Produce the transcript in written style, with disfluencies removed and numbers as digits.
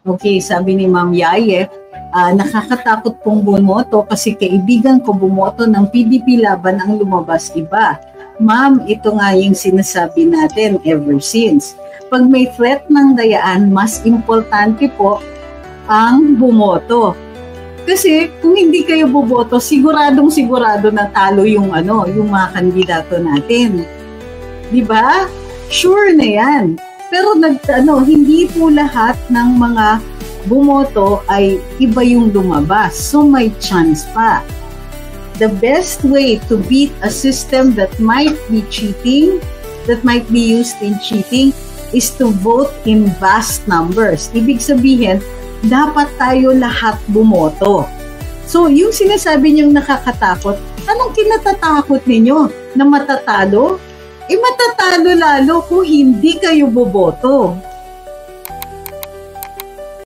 Okay, sabi ni Ma'am Yaye, nakakatakot pong bumoto kasi kaibigan ko bumoto ng PDP laban ang lumabas iba. Ma'am, ito nga yung sinasabi natin ever since. Pag may threat ng dayaan, mas importante po ang bumoto. Kasi kung hindi kayo boboto, siguradong sigurado na talo yung yung mga kandidato natin. 'Di ba? Sure na 'yan. Pero hindi po lahat ng mga bumoto ay iba yung lumabas. So may chance pa. The best way to beat a system that might be cheating, that might be used in cheating, is to vote in vast numbers. Ibig sabihin, dapat tayo lahat bumoto. So, yung sinasabi niyong nakakatakot, anong kinatatakot ninyo? Na matatalo? Matatalo lalo kung hindi kayo boboto.